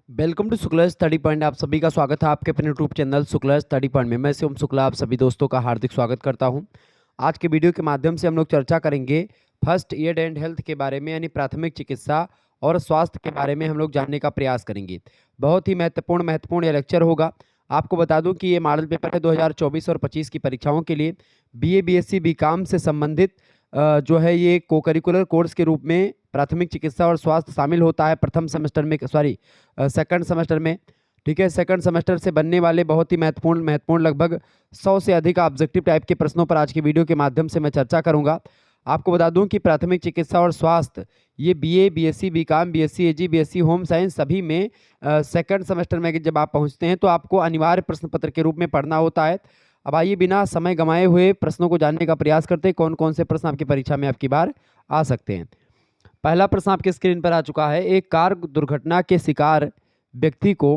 Welcome to Shukla Study Point. आप सभी का स्वागत है आपके अपने YouTube channel Shukla Study Point में। मैं शिवम शुक्ला आप सभी दोस्तों का हार्दिक स्वागत करता हूं। आज के वीडियो के माध्यम से हम लोग चर्चा करेंगे फर्स्ट एड एंड हेल्थ के बारे में, यानी प्राथमिक चिकित्सा और स्वास्थ्य के बारे में हम लोग जानने का प्रयास करेंगे। बहुत ही महत्वपूर्ण यह लेक्चर होगा। आपको बता दूं कि ये मॉडल पेपर है 2024 और 25 की परीक्षाओं के लिए। बीए, बीएससी, बीकॉम से संबंधित जो है ये को करिकुलर कोर्स के रूप में प्राथमिक चिकित्सा और स्वास्थ्य शामिल होता है प्रथम सेमेस्टर में, सेकंड सेमेस्टर में। ठीक है, सेकंड सेमेस्टर से बनने वाले बहुत ही महत्वपूर्ण लगभग 100 से अधिक ऑब्जेक्टिव टाइप के प्रश्नों पर आज की वीडियो के माध्यम से मैं चर्चा करूंगा। आपको बता दूं कि प्राथमिक चिकित्सा और स्वास्थ्य ये बीए, बीएससी, बीकॉम, बीएससी एजी, बीएससी होम साइंस सभी में सेकंड सेमेस्टर में जब आप पहुंचते हैं तो आपको अनिवार्य प्रश्न पत्र के रूप में पढ़ना होता है। अब आइए बिना समय गंवाए हुए प्रश्नों को जानने का प्रयास करते हैं कौन कौन से प्रश्न आपकी परीक्षा में आपकी बार आ सकते हैं। पहला प्रश्न आपके स्क्रीन पर आ चुका है। एक कार दुर्घटना के शिकार व्यक्ति को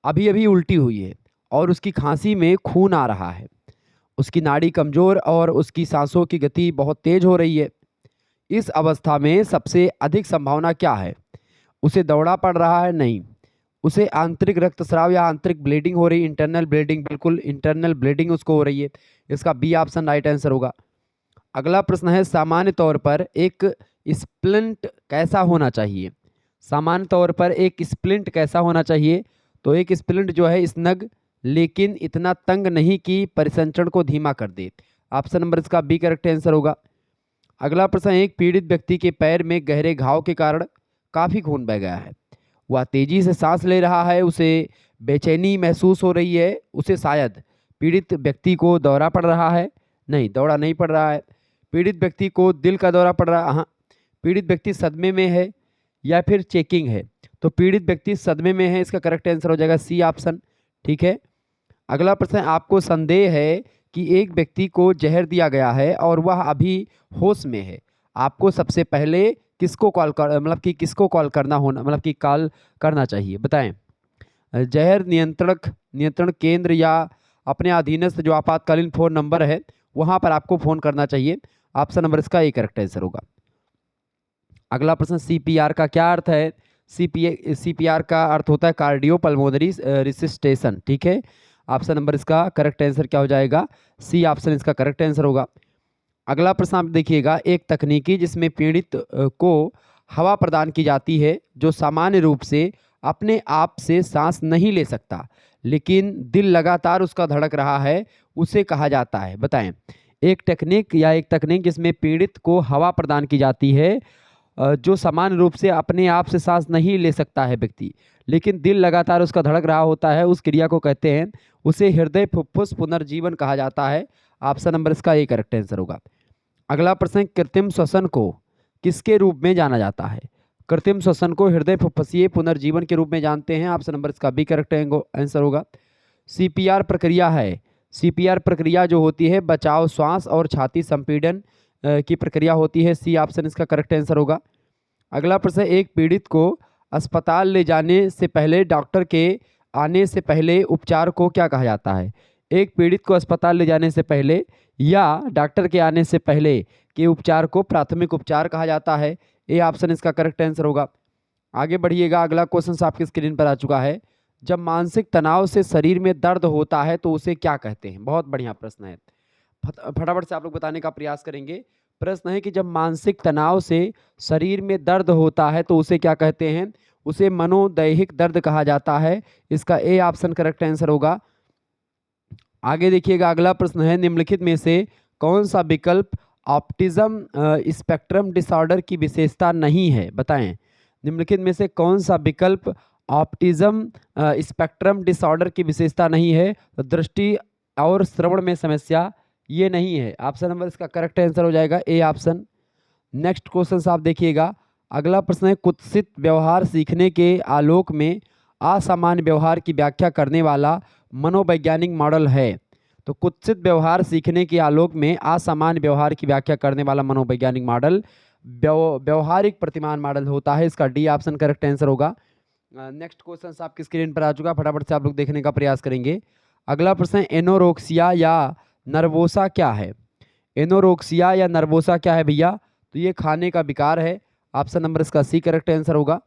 अभी अभी उल्टी हुई है और उसकी खांसी में खून आ रहा है। उसकी नाड़ी कमजोर और उसकी सांसों की गति बहुत तेज हो रही है। इस अवस्था में सबसे अधिक संभावना क्या है? उसे दौड़ा पड़ रहा है? नहीं। उसे आंतरिक रक्तस्राव या आंतरिक ब्लीडिंग हो रही, इंटरनल ब्लीडिंग, बिल्कुल इंटरनल ब्लीडिंग उसको हो रही है। इसका बी ऑप्शन राइट आंसर होगा। अगला प्रश्न है, सामान्य तौर पर एक स्प्लिंट कैसा होना चाहिए? सामान्य तौर पर एक स्प्लिंट कैसा होना चाहिए? तो एक स्प्लिंट जो है स्नग लेकिन इतना तंग नहीं कि परिसंचरण को धीमा कर दे। ऑप्शन नंबर इसका बी करेक्ट आंसर होगा। अगला प्रश्न, एक पीड़ित व्यक्ति के पैर में गहरे घाव के कारण काफी खून बह गया है। वह तेजी से सांस ले रहा है, उसे बेचैनी महसूस हो रही है। उसे शायद पीड़ित व्यक्ति को दौरा पड़ रहा है? नहीं, दौरा नहीं पड़ रहा है। पीड़ित व्यक्ति को दिल का दौरा पड़ रहा है? हाँ। पीड़ित व्यक्ति सदमे में है या फिर चेकिंग है? तो पीड़ित व्यक्ति सदमे में है, इसका करेक्ट आंसर हो जाएगा सी ऑप्शन। ठीक है। अगला प्रश्न, आपको संदेह है कि एक व्यक्ति को जहर दिया गया है और वह अभी होश में है। आपको सबसे पहले किसको कॉल करना होना, कॉल करना चाहिए? बताएं। जहर नियंत्रण केंद्र या अपने अधीनस्थ जो आपातकालीन फोन नंबर है वहां पर आपको फोन करना चाहिए। ऑप्शन नंबर इसका एक करेक्ट आंसर होगा। अगला प्रश्न, सीपीआर का क्या अर्थ है? सीपीआर का अर्थ होता है कार्डियो पल्मोनरी रिसिस्टेशन। ठीक है। ऑप्शन नंबर इसका करेक्ट आंसर क्या हो जाएगा? सी ऑप्शन इसका करेक्ट आंसर होगा। अगला प्रश्न आप देखिएगा, एक तकनीकी जिसमें पीड़ित को हवा प्रदान की जाती है जो सामान्य रूप से अपने आप से सांस नहीं ले सकता लेकिन दिल लगातार उसका धड़क रहा है, उसे कहा जाता है? बताएं। एक तकनीक जिसमें पीड़ित को हवा प्रदान की जाती है जो सामान्य रूप से अपने आप से सांस नहीं ले सकता है व्यक्ति, लेकिन दिल लगातार उसका धड़क रहा होता है, उस क्रिया को कहते हैं, उसे हृदय फुफ्फुस पुनर्जीवन कहा जाता है। ऑप्शन नंबर इसका एक करेक्ट आंसर होगा। अगला प्रश्न, कृत्रिम श्वसन को किसके रूप में जाना जाता है? कृत्रिम श्वसन को हृदय फुफ्फुसीय पुनर्जीवन के रूप में जानते हैं। ऑप्शन नंबर इसका बी करेक्ट आंसर होगा। सीपीआर प्रक्रिया है, सीपीआर प्रक्रिया जो होती है बचाव श्वास और छाती संपीड़न की प्रक्रिया होती है। सी ऑप्शन इसका करेक्ट आंसर होगा। अगला प्रश्न, एक पीड़ित को अस्पताल ले जाने से पहले डॉक्टर के आने से पहले उपचार को क्या कहा जाता है? एक पीड़ित को अस्पताल ले जाने से पहले या डॉक्टर के आने से पहले के उपचार को प्राथमिक उपचार कहा जाता है। ए ऑप्शन इसका करेक्ट आंसर होगा। आगे बढ़िएगा, अगला क्वेश्चन आपकी स्क्रीन पर आ चुका है। जब मानसिक तनाव से शरीर में दर्द होता है तो उसे क्या कहते हैं? बहुत बढ़िया प्रश्न है, फटाफट से आप लोग बताने का प्रयास करेंगे। प्रश्न है कि जब मानसिक तनाव से शरीर में दर्द होता है तो उसे क्या कहते हैं? उसे मनोदैहिक दर्द कहा जाता है। इसका ए ऑप्शन करेक्ट आंसर होगा। आगे देखिएगा, अगला प्रश्न है, निम्नलिखित में से कौन सा विकल्प ऑटिज्म स्पेक्ट्रम डिसऑर्डर की विशेषता नहीं है? बताएं। निम्नलिखित में से कौन सा विकल्प ऑटिज्म स्पेक्ट्रम डिसऑर्डर की विशेषता नहीं है? दृष्टि और श्रवण में समस्या ये नहीं है। ऑप्शन नंबर इसका करेक्ट आंसर हो जाएगा ए ऑप्शन। नेक्स्ट क्वेश्चन आप देखिएगा, अगला प्रश्न है, कुत्सित व्यवहार सीखने के आलोक में असामान्य व्यवहार की व्याख्या करने वाला मनोवैज्ञानिक मॉडल है? तो कुत्सित व्यवहार सीखने के आलोक में असामान्य व्यवहार की व्याख्या करने वाला मनोवैज्ञानिक मॉडल व्यवहारिक प्रतिमान मॉडल होता है। इसका डी ऑप्शन करेक्ट आंसर होगा। नेक्स्ट क्वेश्चन आपकी स्क्रीन पर आ चुका, फटाफट से आप लोग देखने का प्रयास करेंगे। अगला प्रश्न, एनोरेक्सिया या नर्वोसा क्या है? एनोरेक्सिया या नर्वोसा क्या है भैया? तो ये खाने का विकार है। ऑप्शन नंबर इसका सी करेक्ट आंसर होगा।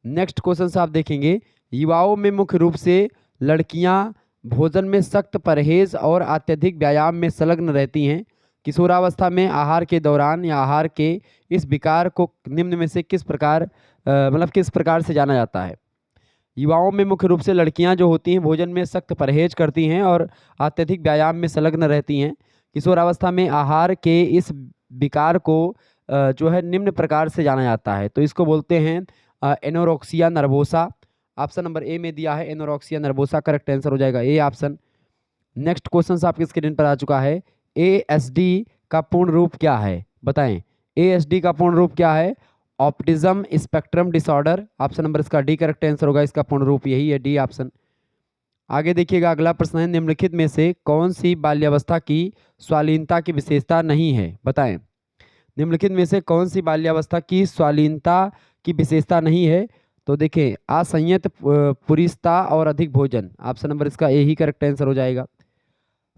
नेक्स्ट क्वेश्चन से आप देखेंगे, युवाओं में मुख्य रूप से लड़कियां भोजन में सख्त परहेज और अत्यधिक व्यायाम में संलग्न रहती हैं। किशोरावस्था में आहार के दौरान या आहार के इस विकार को निम्न में से किस प्रकार किस प्रकार से जाना जाता है। युवाओं में मुख्य रूप से लड़कियां जो होती हैं भोजन में सख्त परहेज करती हैं और अत्यधिक व्यायाम में संलग्न रहती हैं। किशोरावस्था में आहार के इस विकार को जो है निम्न प्रकार से जाना जाता है, तो इसको बोलते हैं एनोरेक्सिया नर्वोसा। ऑप्शन नंबर ए में दिया है एनोरेक्सिया नर्वोसा, करेक्ट आंसर हो जाएगा ए ऑप्शन। नेक्स्ट क्वेश्चन आपकी स्क्रीन पर आ चुका है, एएसडी का पूर्ण रूप क्या है, बताएं। एएसडी का पूर्ण रूप क्या है? ऑप्टिज्म स्पेक्ट्रम डिसऑर्डर। ऑप्शन नंबर इसका डी करेक्ट आंसर होगा, इसका पूर्ण रूप यही है, डी ऑप्शन। आगे देखिएगा, अगला प्रश्न है, निम्नलिखित में से कौन सी बाल्यावस्था की स्वालीनता की विशेषता नहीं है, बताएं। निम्नलिखित में से कौन सी बाल्यावस्था की स्वालीनता की विशेषता नहीं है? तो देखें, असंयत पुरुषता और अधिक भोजन। ऑप्शन नंबर इसका ए ही करेक्ट आंसर हो जाएगा।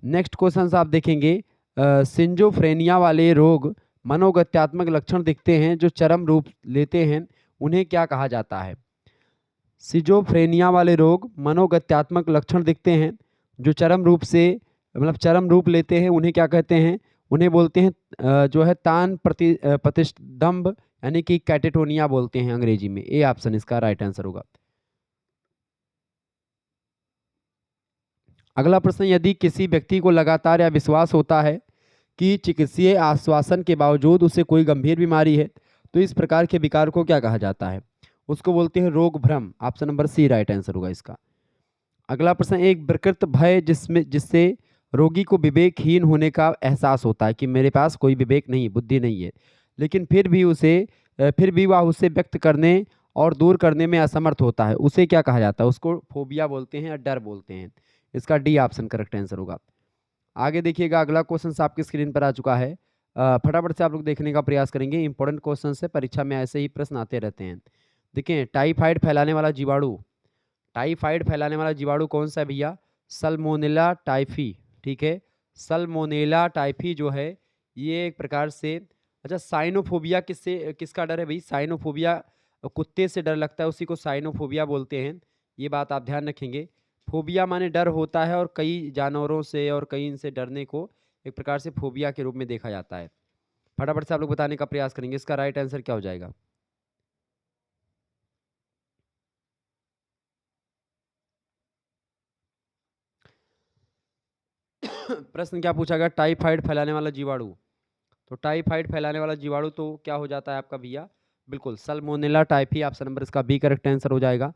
नेक्स्ट क्वेश्चन आप देखेंगे, सिंजोफ्रेनिया वाले रोग मनोगत्यात्मक लक्षण दिखते हैं जो चरम रूप लेते हैं, उन्हें क्या कहा जाता है? सिजोफ्रेनिया वाले रोग मनोगत्यात्मक लक्षण दिखते हैं जो चरम रूप लेते हैं, उन्हें क्या कहते हैं? उन्हें बोलते हैं जो है तान प्रतिष्ठम्भ, यानी कि कैटेटोनिया बोलते हैं अंग्रेजी में। ए ऑप्शन इसका राइट आंसर होगा। अगला प्रश्न, यदि किसी व्यक्ति को लगातार या विश्वास होता है कि चिकित्सीय आश्वासन के बावजूद उसे कोई गंभीर बीमारी है, तो इस प्रकार के विकार को क्या कहा जाता है? उसको बोलते हैं रोग भ्रम। Option number C right answer होगा इसका। अगला प्रश्न, एक विकृत भय जिससे रोगी को विवेकहीन होने का एहसास होता है कि मेरे पास कोई विवेक नहीं, बुद्धि नहीं है, लेकिन फिर भी वह उसे व्यक्त करने और दूर करने में असमर्थ होता है, उसे क्या कहा जाता है? उसको फोबिया बोलते हैं या डर बोलते हैं। इसका डी ऑप्शन करेक्ट आंसर होगा। आगे देखिएगा, अगला क्वेश्चन आपकी स्क्रीन पर आ चुका है, फटाफट से आप लोग देखने का प्रयास करेंगे। इंपॉर्टेंट क्वेश्चन से परीक्षा में ऐसे ही प्रश्न आते रहते हैं। देखिए, टाइफाइड फैलाने वाला जीवाणु कौन सा है भैया? Salmonella typhi. ठीक है, सल्मोनेला टाइफी जो है ये एक प्रकार से, अच्छा, साइनोफोबिया किसका डर है भाई? साइनोफोबिया कुत्ते से डर लगता है, उसी को साइनोफोबिया बोलते हैं। ये बात आप ध्यान रखेंगे। फोबिया माने डर होता है, और कई जानवरों से और कई इनसे डरने को एक प्रकार से फोबिया के रूप में देखा जाता है। फटाफट से आप लोग बताने का प्रयास करेंगे, इसका राइट आंसर क्या हो जाएगा? प्रश्न क्या पूछा गया? टाइफाइड फैलाने वाला जीवाणु। तो टाइफाइड फैलाने वाला जीवाणु तो क्या हो जाता है आपका भैया? बिल्कुल सल्मोनेला टाइफी। ऑप्शन नंबर इसका बी करेक्ट आंसर हो जाएगा।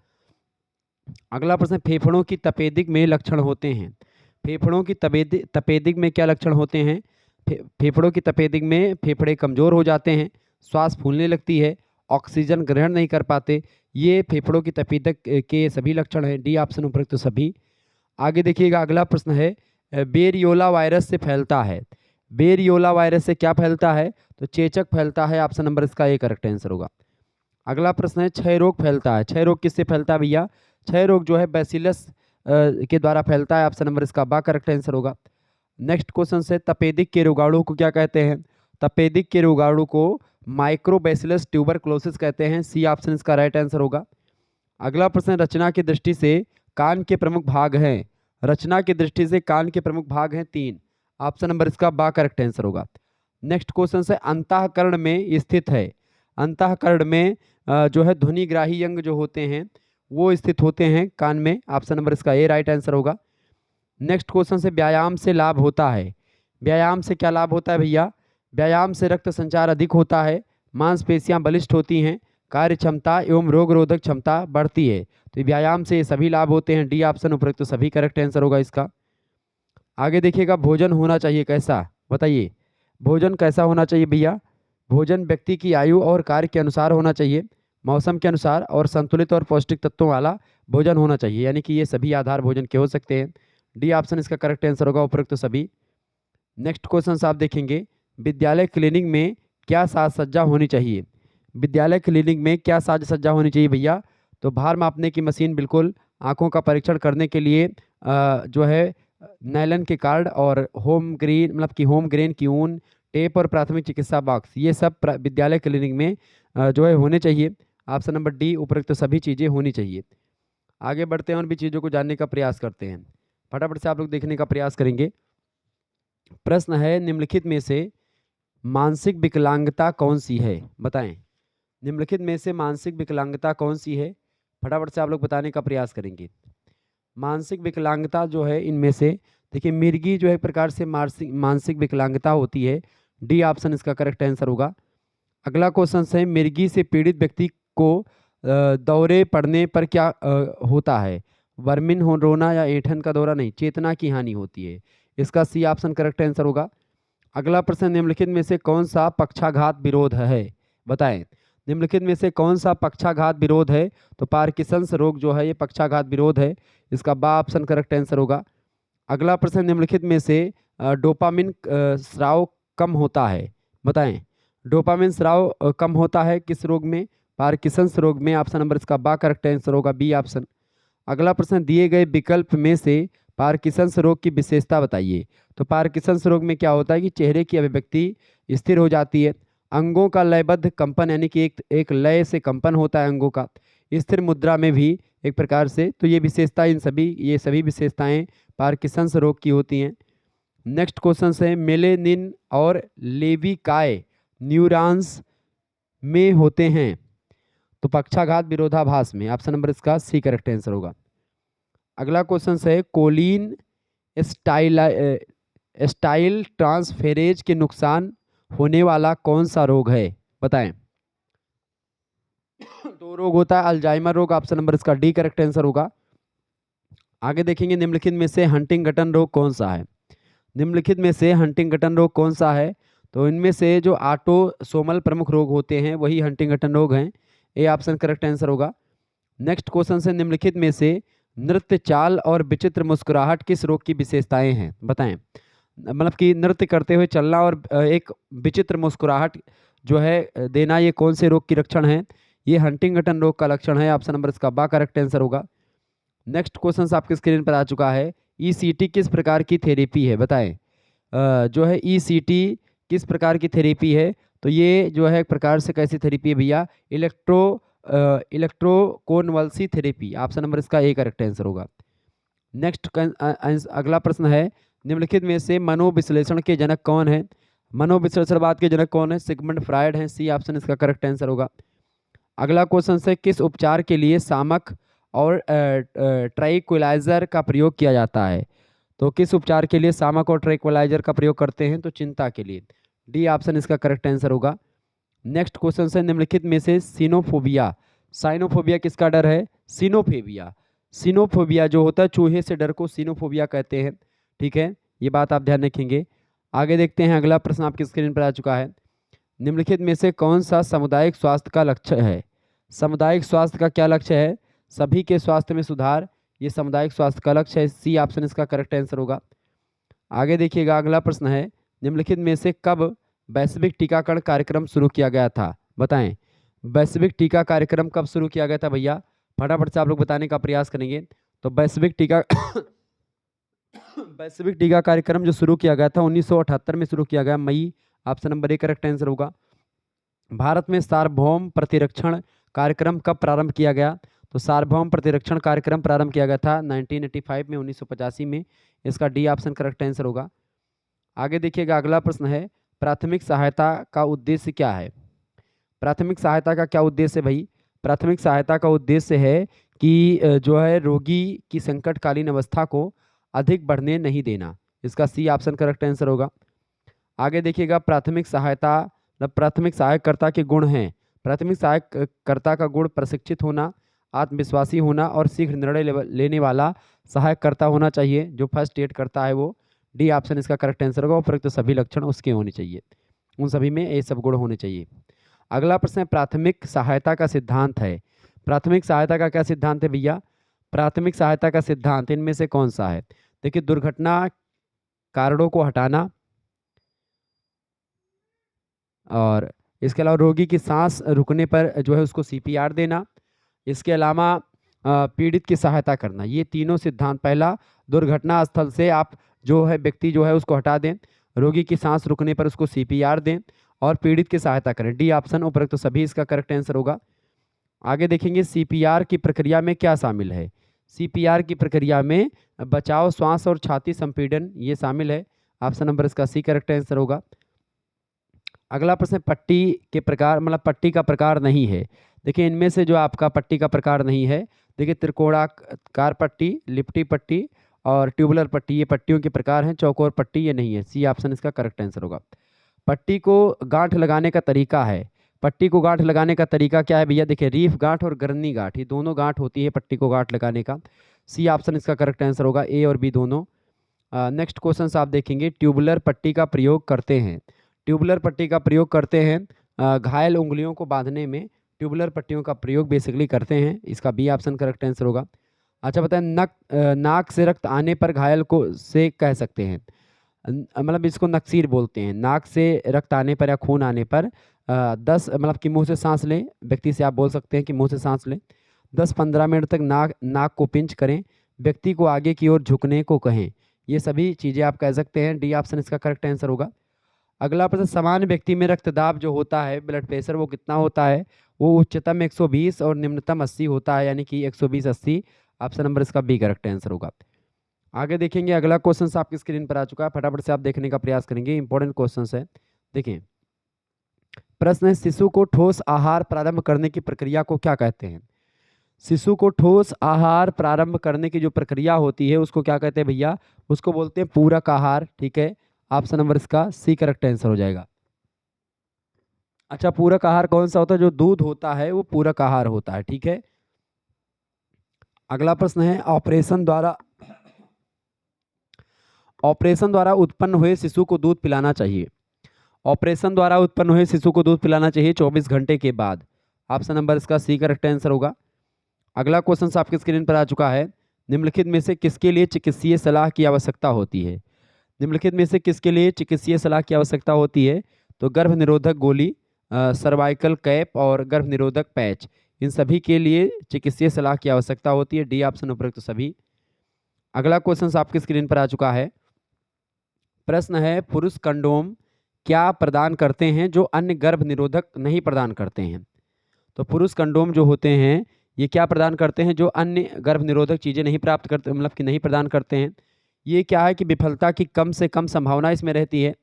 अगला प्रश्न, फेफड़ों की तपेदिक में लक्षण होते हैं। फेफड़ों की तपेदिक में क्या लक्षण होते हैं? फेफड़ों की तपेदिक में फेफड़े कमजोर हो जाते हैं, श्वास फूलने लगती है, ऑक्सीजन ग्रहण नहीं कर पाते। ये फेफड़ों की तपेदिक के सभी लक्षण हैं, डी ऑप्शन उपयुक्त सभी। आगे देखिएगा, अगला प्रश्न है, बेरियोला वायरस से फैलता है। बेरियोला वायरस से क्या फैलता है? तो चेचक फैलता है। ऑप्शन नंबर इसका ए करेक्ट आंसर होगा। अगला प्रश्न है, क्षय रोग फैलता है। क्षय रोग किससे फैलता है भैया? क्षय रोग जो है बैसिलस के द्वारा फैलता है। ऑप्शन नंबर इसका बा करेक्ट आंसर होगा। नेक्स्ट क्वेश्चन से, तपेदिक के रोगाणु को क्या कहते हैं? तपेदिक के रोगाणु को माइक्रोबैसिलस ट्यूबरक्लोसिस कहते हैं। सी ऑप्शन इसका राइट आंसर होगा। अगला प्रश्न, रचना की दृष्टि से कान के प्रमुख भाग हैं। रचना की दृष्टि से कान के प्रमुख भाग हैं 3। ऑप्शन नंबर इसका बा करेक्ट आंसर होगा। नेक्स्ट क्वेश्चन से, अंतःकरण में स्थित है। अंतःकरण में जो है ध्वनिग्राही अंग जो होते हैं वो स्थित होते हैं कान में। ऑप्शन नंबर इसका ए राइट आंसर होगा। नेक्स्ट क्वेश्चन से, व्यायाम से लाभ होता है। व्यायाम से क्या लाभ होता है भैया? व्यायाम से रक्त संचार अधिक होता है, मांसपेशियां बलिष्ठ होती हैं, कार्य क्षमता एवं रोग रोधक क्षमता बढ़ती है। तो व्यायाम से ये सभी लाभ होते हैं, डी ऑप्शन उपयुक्त सभी करेक्ट आंसर होगा इसका। आगे देखिएगा, भोजन होना चाहिए कैसा, बताइए। भोजन कैसा होना चाहिए भैया? भोजन व्यक्ति की आयु और कार्य के अनुसार होना चाहिए, मौसम के अनुसार, और संतुलित और पौष्टिक तत्वों वाला भोजन होना चाहिए, यानी कि ये सभी आधार भोजन के हो सकते हैं। डी ऑप्शन इसका करेक्ट आंसर होगा, उपयुक्त सभी। नेक्स्ट क्वेश्चन आप देखेंगे, विद्यालय क्लिनिक में क्या साज सज्जा होनी चाहिए? विद्यालय क्लिनिक में क्या साज सज्जा होनी चाहिए भैया? तो भार मापने की मशीन बिल्कुल, आंखों का परीक्षण करने के लिए जो है नायलन के कार्ड, और होम ग्रेन की ऊन, टेप और प्राथमिक चिकित्सा बॉक्स, ये सब विद्यालय क्लिनिक में जो है होने चाहिए। ऑप्शन नंबर डी उपरोक्त सभी चीज़ें होनी चाहिए। आगे बढ़ते हैं और भी चीज़ों को जानने का प्रयास करते हैं। फटाफट से आप लोग देखने का प्रयास करेंगे। प्रश्न है, निम्नलिखित में से मानसिक विकलांगता कौन सी है, बताएं। निम्नलिखित में से मानसिक विकलांगता कौन सी है, फटाफट से आप लोग बताने का प्रयास करेंगे। मानसिक विकलांगता जो है इनमें से, देखिए मिर्गी जो है एक प्रकार से मानसिक विकलांगता होती है। डी ऑप्शन इसका करेक्ट आंसर होगा। अगला क्वेश्चन है, मिर्गी से पीड़ित व्यक्ति को दौरे पड़ने पर क्या होता है। वर्मिन हो, रोना या ऐंठन का दौरा नहीं, चेतना की हानि होती है। इसका सी ऑप्शन करेक्ट आंसर होगा। अगला प्रश्न, निम्नलिखित में से कौन सा पक्षाघात विरोध है, बताएं। निम्नलिखित में से कौन सा पक्षाघात विरोध है, तो पार्किंसंस रोग जो है ये पक्षाघात विरोध है। इसका बा ऑप्शन करेक्ट आंसर होगा। अगला प्रश्न, निम्नलिखित में से डोपामिन स्राव कम होता है, बताएं। डोपामिन स्राव कम होता है किस रोग में, पार्किंसंस रोग में। ऑप्शन नंबर इसका बा करेक्ट आंसर होगा, बी ऑप्शन। अगला प्रश्न, दिए गए विकल्प में से पार्किंसंस रोग की विशेषता बताइए। तो पार्किंसंस रोग में क्या होता है कि चेहरे की अभिव्यक्ति स्थिर हो जाती है, अंगों का लयबद्ध कंपन यानी कि एक लय से कंपन होता है अंगों का, स्थिर मुद्रा में भी एक प्रकार से। तो ये विशेषता ये सभी विशेषताएं पार्किंसंस रोग की होती हैं। नेक्स्ट क्वेश्चन है, मेलेनिन और लेविकाय न्यूरॉन्स में होते हैं, तो पक्षाघात विरोधाभास में। ऑप्शन नंबर इसका सी करेक्ट आंसर होगा। अगला क्वेश्चन है, कोलिन स्टाइल ट्रांसफेरेज के नुकसान होने वाला कौन सा रोग है, बताएं। दो रोग होता है, अल्जाइमर रोग। ऑप्शन नंबर इसका डी करेक्ट आंसर होगा। आगे देखेंगे, निम्नलिखित में से हंटिंगटन रोग कौन सा है। निम्नलिखित में से हंटिंगटन रोग कौन सा है, तो इनमें से जो ऑटोसोमल प्रमुख रोग होते हैं वही हंटिंगटन रोग हैं। ए ऑप्शन करेक्ट आंसर होगा। नेक्स्ट क्वेश्चन से, निम्नलिखित में से नृत्य चाल और विचित्र मुस्कुराहट किस रोग की विशेषताएं हैं, बताएं। मतलब कि नृत्य करते हुए चलना और एक विचित्र मुस्कुराहट जो है देना, ये कौन से रोग की लक्षण है, ये हंटिंगटन रोग का लक्षण है। ऑप्शन नंबर इसका बा करेक्ट आंसर होगा। नेक्स्ट क्वेश्चन आपके स्क्रीन पर आ चुका है, ईसीटी किस प्रकार की थेरेपी है, बताएं। जो है ईसीटी किस प्रकार की थेरेपी है, तो ये जो है एक प्रकार से कैसी थेरेपी है भैया, इलेक्ट्रोकॉन्वल्सिव थेरेपी। ऑप्शन नंबर इसका ए करेक्ट आंसर होगा। नेक्स्ट अगला प्रश्न है, निम्नलिखित में से मनोविश्लेषण के जनक कौन है। मनोविश्लेषणवाद के जनक कौन है, सिगमंड फ्रायड है। सी ऑप्शन इसका करेक्ट आंसर होगा। अगला क्वेश्चन है, किस उपचार के लिए शामक और ट्रैंक्विलाइजर का प्रयोग किया जाता है। तो किस उपचार के लिए शामक और ट्रैंक्विलाइजर का प्रयोग करते हैं, तो चिंता के लिए। डी ऑप्शन इसका करेक्ट आंसर होगा। नेक्स्ट क्वेश्चन है, निम्नलिखित में से साइनोफोबिया किसका डर है, सिनोफोबिया। सिनोफोबिया जो होता है चूहे से डर को सिनोफोबिया कहते हैं, ठीक है, ये बात आप ध्यान रखेंगे। आगे देखते हैं, अगला प्रश्न आपकी स्क्रीन पर आ चुका है, निम्नलिखित में से कौन सा सामुदायिक स्वास्थ्य का लक्ष्य है। सामुदायिक स्वास्थ्य का क्या लक्ष्य है, सभी के स्वास्थ्य में सुधार, ये सामुदायिक स्वास्थ्य का लक्ष्य है। सी ऑप्शन इसका करेक्ट आंसर होगा। आगे देखिएगा, अगला प्रश्न है, निम्नलिखित में से कब वैश्विक टीकाकरण कार्यक्रम शुरू किया गया था, बताएं। वैश्विक टीका कार्यक्रम कब शुरू किया गया था भैया, फटाफट से आप लोग बताने का प्रयास करेंगे। तो वैश्विक टीका कार्यक्रम जो शुरू किया गया था 1978 में शुरू किया गया, मई। Option number A correct answer होगा। भारत में सार्वभौम प्रतिरक्षण कार्यक्रम कब प्रारंभ किया गया, तो सार्वभौम प्रतिरक्षण कार्यक्रम प्रारंभ किया गया था 1985 में, 1985 में। इसका डी ऑप्शन करेक्ट आंसर होगा। आगे देखिएगा, अगला प्रश्न है, प्राथमिक सहायता का उद्देश्य क्या है। प्राथमिक सहायता का क्या उद्देश्य है भाई, प्राथमिक सहायता का उद्देश्य है कि जो है रोगी की संकटकालीन अवस्था को अधिक बढ़ने नहीं देना। इसका सी ऑप्शन करेक्ट आंसर होगा। आगे देखिएगा, प्राथमिक सहायककर्ता के गुण हैं। प्राथमिक सहायककर्ता का गुण प्रशिक्षित होना, आत्मविश्वासी होना और शीघ्र निर्णय लेने वाला सहायककर्ता होना चाहिए, जो फर्स्ट एड करता है वो। डी ऑप्शन इसका करेक्ट आंसर होगा। उपरोक्त सभी लक्षण उसके होने चाहिए, उन सभी में ये सब गुण होने चाहिए। अगला प्रश्न है, प्राथमिक सहायता का सिद्धांत है। प्राथमिक सहायता का क्या सिद्धांत है भैया, प्राथमिक सहायता का सिद्धांत इनमें से कौन सा है। देखिए, दुर्घटना कारणों को हटाना, और इसके अलावा रोगी की सांस रुकने पर जो है उसको सीपीआर देना, इसके अलावा पीड़ित की सहायता करना। ये तीनों सिद्धांत, पहला दुर्घटना स्थल से आप जो है व्यक्ति जो है उसको हटा दें, रोगी की सांस रुकने पर उसको सीपीआर दें और पीड़ित की सहायता करें। डी ऑप्शन उपरोक्त तो सभी इसका करेक्ट आंसर होगा। आगे देखेंगे सीपीआर की प्रक्रिया में क्या शामिल है। सीपीआर की प्रक्रिया में बचाव श्वास और छाती संपीड़न ये शामिल है। ऑप्शन नंबर इसका सी करेक्ट आंसर होगा। अगला प्रश्न, पट्टी के प्रकार, मतलब पट्टी का प्रकार नहीं है। देखिए इनमें से जो आपका पट्टी का प्रकार नहीं है, देखिए त्रिकोणाकार पट्टी, लिपटी पट्टी और ट्यूबुलर पट्टी, ये पट्टियों के प्रकार हैं। चौकोर पट्टी ये नहीं है। सी ऑप्शन इसका करेक्ट आंसर होगा। पट्टी को गांठ लगाने का तरीका है। पट्टी को गांठ लगाने का तरीका क्या है भैया? देखिए रीफ गांठ और गरनी गांठ, ये दोनों गांठ होती है पट्टी को गांठ लगाने का। सी ऑप्शन इसका करेक्ट आंसर होगा, ए और बी दोनों। नेक्स्ट क्वेश्चन आप देखेंगे, ट्यूबुलर पट्टी का प्रयोग करते हैं। ट्यूबुलर पट्टी का प्रयोग करते हैं घायल उंगलियों को बांधने में ट्यूबुलर पट्टियों का प्रयोग बेसिकली करते हैं। इसका बी ऑप्शन करेक्ट आंसर होगा। अच्छा बताएं, नाक से रक्त आने पर घायल को से कह सकते हैं, मतलब इसको नक्सीर बोलते हैं। नाक से रक्त आने पर या खून आने पर 10 मतलब कि मुंह से सांस लें, व्यक्ति से आप बोल सकते हैं कि मुंह से सांस लें। 10-15 मिनट तक नाक को पिंच करें, व्यक्ति को आगे की ओर झुकने को कहें। ये सभी चीज़ें आप कह सकते हैं। डी ऑप्शन इसका करेक्ट आंसर होगा। अगला प्रश्न, सामान्य व्यक्ति में रक्तदाब जो होता है, ब्लड प्रेशर, वो कितना होता है? वो उच्चतम 120 और निम्नतम 80 होता है, यानी कि 120-80। ऑप्शन नंबर इसका बी करेक्ट आंसर होगा। आगे देखेंगे, अगला क्वेश्चन आपकी स्क्रीन पर आ चुका है, फटाफट से आप देखने का प्रयास करेंगे, इंपॉर्टेंट क्वेश्चन है। देखें प्रश्न है, शिशु को ठोस आहार प्रारंभ करने की प्रक्रिया को क्या कहते हैं? शिशु को ठोस आहार प्रारंभ करने की जो प्रक्रिया होती है उसको क्या कहते हैं भैया? उसको बोलते हैं पूरक आहार। ठीक है, ऑप्शन नंबर इसका सी करेक्ट आंसर हो जाएगा। अच्छा, पूरक आहार कौन सा होता है? जो दूध होता है वो पूरक आहार होता है। ठीक है, अगला प्रश्न है, ऑपरेशन द्वारा उत्पन्न हुए शिशु को दूध पिलाना चाहिए। ऑपरेशन द्वारा उत्पन्न हुए शिशु को दूध पिलाना चाहिए 24 घंटे के बाद। ऑप्शन नंबर इसका सी करेक्ट आंसर होगा। अगला क्वेश्चन आपकी स्क्रीन पर आ चुका है, निम्नलिखित में से किसके लिए चिकित्सीय सलाह की आवश्यकता होती है? निम्नलिखित में से किसके लिए चिकित्सीय सलाह की आवश्यकता होती है? तो गर्भ निरोधक गोली, सर्वाइकल कैप और गर्भ निरोधक पैच, इन सभी के लिए चिकित्सीय सलाह की आवश्यकता होती है। डी ऑप्शन उपयुक्त सभी। अगला क्वेश्चन आपकी स्क्रीन पर आ चुका है, प्रश्न है, पुरुष कंडोम क्या प्रदान करते हैं जो अन्य गर्भ निरोधक नहीं प्रदान करते हैं? तो पुरुष कंडोम जो होते हैं ये क्या प्रदान करते हैं जो अन्य गर्भ निरोधक चीज़ें नहीं प्राप्त करते, मतलब कि नहीं प्रदान करते हैं? ये क्या है कि विफलता की कम से कम संभावना इसमें रहती है,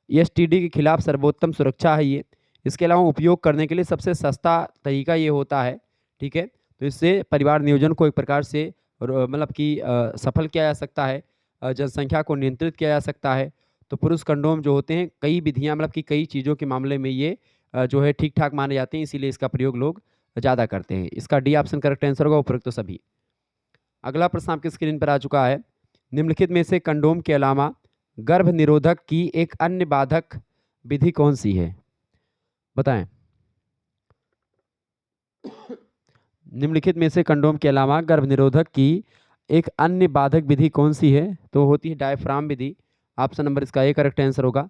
एसटीडी के खिलाफ सर्वोत्तम सुरक्षा है ये, इसके अलावा उपयोग करने के लिए सबसे सस्ता तरीका ये होता है। ठीक है, तो इससे परिवार नियोजन को एक प्रकार से मतलब कि सफल किया जा सकता है, जनसंख्या को नियंत्रित किया जा सकता है। तो पुरुष कंडोम जो होते हैं कई विधियां, मतलब कि कई चीज़ों के मामले में ये जो है ठीक ठाक माने जाते हैं, इसीलिए इसका प्रयोग लोग ज़्यादा करते हैं। इसका डी ऑप्शन करेक्ट आंसर होगा, उपयुक्त सभी। अगला प्रश्न आपकी स्क्रीन पर आ चुका है, निम्नलिखित में से कंडोम के अलावा गर्भ निरोधक की एक अन्य बाधक विधि कौन सी है? बताएं। निम्नलिखित में से कंडोम के अलावा गर्भ निरोधक की एक अन्य बाधक विधि कौन सी है? तो होती है डायफ्राम विधि। ऑप्शन नंबर इसका ए करेक्ट आंसर होगा।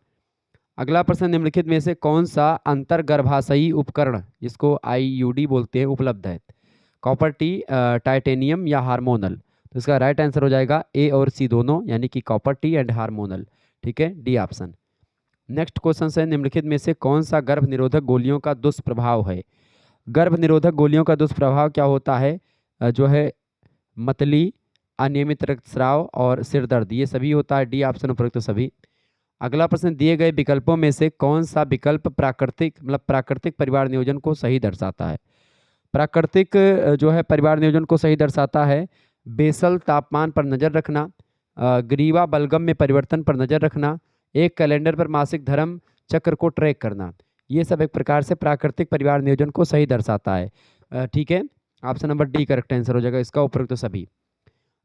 अगला प्रश्न, निम्नलिखित में से कौन सा अंतर्गर्भाशयी उपकरण, जिसको आईयूडी बोलते हैं, उपलब्ध है? कॉपर टी, टाइटेनियम या हार्मोनल? तो इसका राइट आंसर हो जाएगा ए और सी दोनों, यानी कि कॉपर टी एंड हार्मोनल। ठीक है, डी ऑप्शन। नेक्स्ट क्वेश्चन है, निम्नलिखित में से कौन सा गर्भ निरोधक गोलियों का दुष्प्रभाव है? गर्भ निरोधक गोलियों का दुष्प्रभाव क्या होता है? जो है मतली, अनियमित रक्तस्राव और सिर दर्द, ये सभी होता है। डी ऑप्शन उपयुक्त सभी। अगला प्रश्न, दिए गए विकल्पों में से कौन सा विकल्प प्राकृतिक परिवार नियोजन को सही दर्शाता है? प्राकृतिक जो है परिवार नियोजन को सही दर्शाता है बेसल तापमान पर नज़र रखना, ग्रीवा बलगम में परिवर्तन पर नज़र रखना, एक कैलेंडर पर मासिक धर्म चक्र को ट्रैक करना। ये सब एक प्रकार से प्राकृतिक परिवार नियोजन को सही दर्शाता है। ठीक है, option number D correct answer हो जाएगा इसका, उपयुक्त सभी।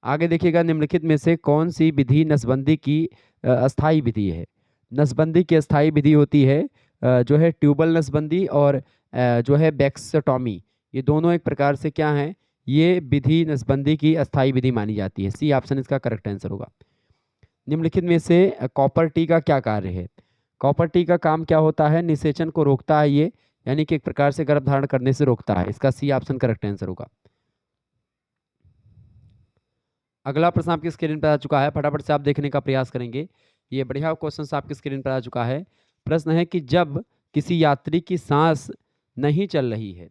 आगे देखिएगा, निम्नलिखित में से कौन सी विधि नसबंदी की अस्थाई विधि है? नसबंदी की अस्थाई विधि होती है जो है ट्यूबल नसबंदी और जो है बैक्सटॉमी, ये दोनों एक प्रकार से क्या हैं, ये विधि नसबंदी की अस्थाई विधि मानी जाती है। सी ऑप्शन इसका करेक्ट आंसर होगा। निम्नलिखित में से कॉपर टी का क्या कार्य है? कॉपर टी का काम क्या होता है? निषेचन को रोकता है ये, यानी कि एक प्रकार से गर्भ धारण करने से रोकता है। इसका सी ऑप्शन करेक्ट आंसर होगा। अगला प्रश्न आपकी स्क्रीन पर आ चुका है, फटाफट से आप देखने का प्रयास करेंगे। ये बढ़िया क्वेश्चन आपकी स्क्रीन पर आ चुका है। प्रश्न है कि जब किसी यात्री की सांस नहीं चल रही है,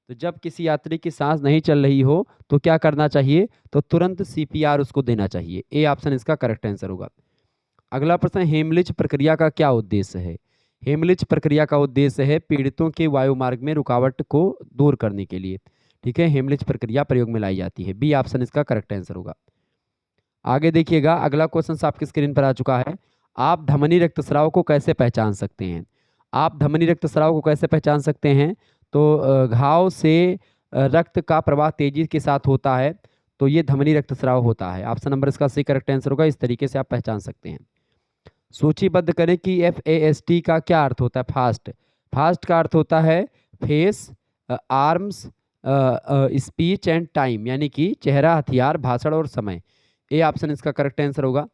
तो जब किसी यात्री की सांस नहीं चल रही हो तो क्या करना चाहिए, तो तुरंत सीपीआर उसको देना चाहिए। ए ऑप्शन इसका करेक्ट आंसर होगा। अगला प्रश्न, हेमलिच प्रक्रिया का क्या उद्देश्य है। हेमलिच प्रक्रिया का उद्देश्य है पीड़ितों के वायुमार्ग में रुकावट को दूर करने के लिए। ठीक है, हेमलिच प्रक्रिया प्रयोग में लाई जाती है। बी ऑप्शन इसका करेक्ट आंसर होगा। आगे देखिएगा, अगला क्वेश्चन आपकी स्क्रीन पर आ चुका है। आप धमनी रक्तस्राव को कैसे पहचान सकते हैं। आप धमनी रक्तस्राव को कैसे पहचान सकते हैं, तो घाव से रक्त का प्रवाह तेजी के साथ होता है, तो ये धमनी रक्तस्राव होता है। ऑप्शन नंबर इसका सी करेक्ट आंसर होगा। इस तरीके से आप पहचान सकते हैं। सूचीबद्ध करें कि FAST का क्या अर्थ होता है। फास्ट, फास्ट का अर्थ होता है face, arms, speech and time, यानी कि चेहरा, हथियार, भाषण और समय। ए ऑप्शन इसका करेक्ट आंसर होगा।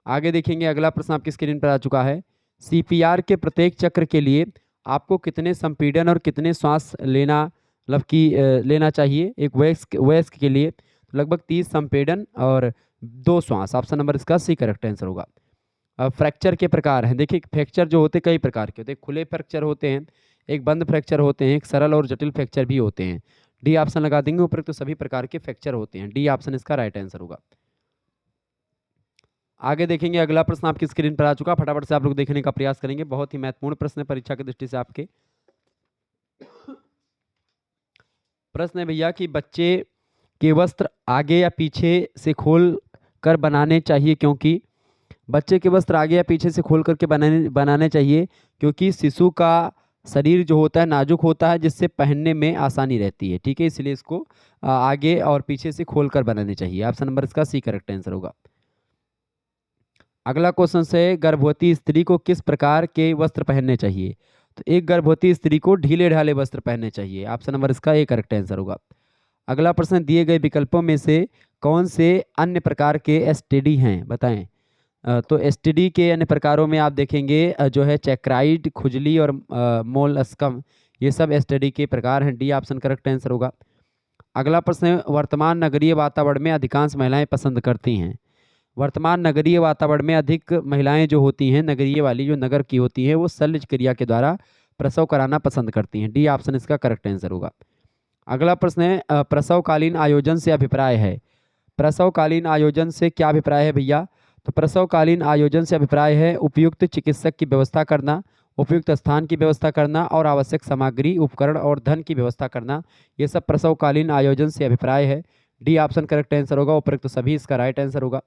आगे देखेंगे, अगला प्रश्न आपकी स्क्रीन पर आ चुका है। CPR के प्रत्येक चक्र के लिए आपको कितने संपीड़न और कितने श्वास लेना मतलब कि लेना चाहिए। एक वयस्क के लिए लगभग 30 संपीड़न और 2 श्वास। ऑप्शन नंबर इसका सी करेक्ट आंसर होगा। फ्रैक्चर के प्रकार हैं। देखिए, फ्रैक्चर जो होते कई प्रकार के होते हैं। खुले फ्रैक्चर होते हैं, एक बंद फ्रैक्चर होते हैं, एक सरल और जटिल फ्रैक्चर भी होते हैं। डी ऑप्शन लगा देंगे। उपरोक्त तो सभी प्रकार के फ्रैक्चर होते हैं। डी ऑप्शन इसका राइट आंसर होगा। आगे देखेंगे, अगला प्रश्न आपकी स्क्रीन पर आ चुका। फटाफट से आप लोग देखने का प्रयास करेंगे। बहुत ही महत्वपूर्ण प्रश्न है परीक्षा की दृष्टि से आपके। प्रश्न है भैया कि बच्चे के वस्त्र आगे या पीछे से खोल कर बनाने चाहिए, क्योंकि बच्चे के वस्त्र आगे या पीछे से खोल करके बनाने चाहिए, क्योंकि शिशु का शरीर जो होता है नाजुक होता है, जिससे पहनने में आसानी रहती है। ठीक है, इसलिए इसको आगे और पीछे से खोल कर बनाने चाहिए। ऑप्शन नंबर इसका सी करेक्ट आंसर होगा। अगला क्वेश्चन है, गर्भवती स्त्री को किस प्रकार के वस्त्र पहनने चाहिए। तो एक गर्भवती स्त्री को ढीले ढाले वस्त्र पहनने चाहिए। ऑप्शन नंबर इसका ए करेक्ट आंसर होगा। अगला प्रश्न, दिए गए विकल्पों में से कौन से अन्य प्रकार के STD हैं, बताएं। तो STD के अन्य प्रकारों में आप देखेंगे जो है चेक्राइड, खुजली और मोलस्कम, ये सब STD के प्रकार हैं। डी ऑप्शन करेक्ट आंसर होगा। अगला प्रश्न है, वर्तमान नगरीय वातावरण में अधिकांश महिलाएं पसंद करती हैं। वर्तमान नगरीय वातावरण में अधिक महिलाएं जो होती हैं, नगरीय वाली जो नगर की होती हैं, वो शल्य क्रिया के द्वारा प्रसव कराना पसंद करती हैं। डी ऑप्शन इसका करेक्ट आंसर होगा। अगला प्रश्न है, प्रसवकालीन आयोजन से अभिप्राय है। प्रसवकालीन आयोजन से क्या अभिप्राय है भैया। तो प्रसवकालीन आयोजन से अभिप्राय है उपयुक्त चिकित्सक की व्यवस्था करना, उपयुक्त स्थान की व्यवस्था करना और आवश्यक सामग्री, उपकरण और धन की व्यवस्था करना। ये सब प्रसवकालीन आयोजन से अभिप्राय है। डी ऑप्शन करेक्ट आंसर होगा। उपयुक्त सभी इसका राइट आंसर होगा।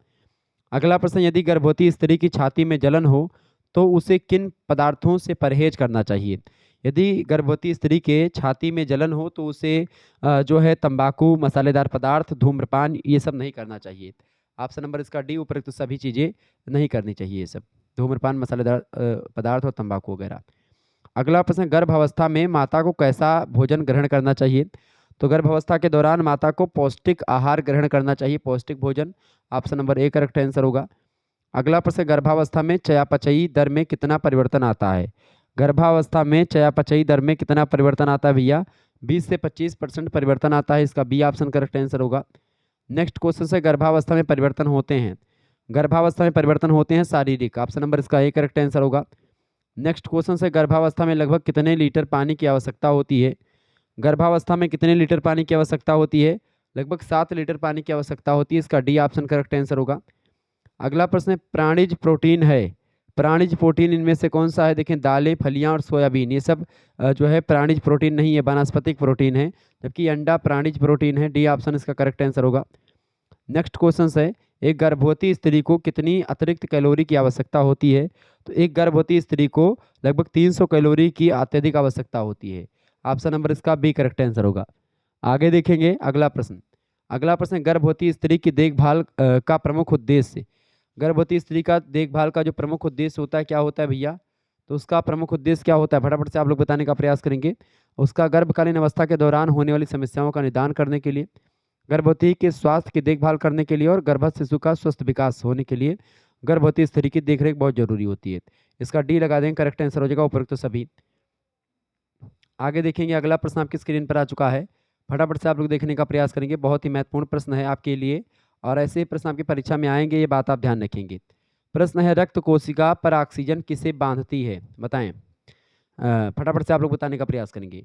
अगला प्रश्न, यदि गर्भवती स्त्री की छाती में जलन हो तो उसे किन पदार्थों से परहेज करना चाहिए। यदि गर्भवती स्त्री के छाती में जलन हो तो उसे जो है तंबाकू, मसालेदार पदार्थ, धूम्रपान, ये सब नहीं करना चाहिए। ऑप्शन नंबर इसका डी, उपरोक्त सभी चीज़ें नहीं करनी चाहिए। ये सब धूम्रपान, मसालेदार पदार्थ और तंबाकू वगैरह। अगला प्रश्न, गर्भावस्था में माता को कैसा भोजन ग्रहण करना चाहिए। तो गर्भावस्था के दौरान माता को पौष्टिक आहार ग्रहण करना चाहिए, पौष्टिक भोजन। Option number A correct answer होगा। अगला प्रश्न, गर्भावस्था में चयापचयी दर में कितना परिवर्तन आता है। गर्भावस्था में चयापचयी दर में कितना परिवर्तन आता है भैया। 20 से 25% परिवर्तन आता है। इसका बी ऑप्शन करेक्ट आंसर होगा। नेक्स्ट क्वेश्चन से, गर्भावस्था में परिवर्तन होते हैं। गर्भावस्था में परिवर्तन होते हैं शारीरिक। ऑप्शन नंबर इसका ए करेक्ट आंसर होगा। नेक्स्ट क्वेश्चन से, गर्भावस्था में लगभग कितने लीटर पानी की आवश्यकता होती है। गर्भावस्था में कितने लीटर पानी की आवश्यकता होती है। लगभग 7 लीटर पानी की आवश्यकता होती है। इसका डी ऑप्शन करेक्ट आंसर होगा। अगला प्रश्न है, प्राणिज प्रोटीन है। प्राणिज प्रोटीन इनमें से कौन सा है। देखें, दालें, फलियां और सोयाबीन, ये सब जो है प्राणिज प्रोटीन नहीं है, वनस्पतिक प्रोटीन है। जबकि अंडा प्राणिज प्रोटीन है। डी ऑप्शन इसका करेक्ट आंसर होगा। नेक्स्ट क्वेश्चन है, एक गर्भवती स्त्री को कितनी अतिरिक्त कैलोरी की आवश्यकता होती है। तो एक गर्भवती स्त्री को लगभग 300 कैलोरी की अत्यधिक आवश्यकता होती है। ऑप्शन नंबर इसका बी करेक्ट आंसर होगा। आगे देखेंगे अगला प्रश्न। अगला प्रश्न, गर्भवती स्त्री की देखभाल का प्रमुख उद्देश्य। गर्भवती स्त्री का देखभाल का जो प्रमुख उद्देश्य होता है, क्या होता है भैया। तो उसका प्रमुख उद्देश्य क्या होता है, फटाफट से आप लोग बताने का प्रयास करेंगे। उसका गर्भकालीन अवस्था के दौरान होने वाली समस्याओं का निदान करने के लिए, गर्भवती के स्वास्थ्य की देखभाल करने के लिए और गर्भस्थ शिशु का स्वस्थ विकास होने के लिए गर्भवती स्त्री की देखरेख बहुत जरूरी होती है। इसका डी लगा देंगे, करेक्ट आंसर हो जाएगा उपरोक्त सभी। आगे देखेंगे, अगला प्रश्न आपकी स्क्रीन पर आ चुका है। फटाफट से आप लोग देखने का प्रयास करेंगे। बहुत ही महत्वपूर्ण प्रश्न है आपके लिए और ऐसे ही प्रश्न आपकी परीक्षा में आएंगे, ये बात आप ध्यान रखेंगे। प्रश्न है, रक्त कोशिका पर ऑक्सीजन किसे बांधती है, बताएं। फटाफट से आप लोग बताने का प्रयास करेंगे।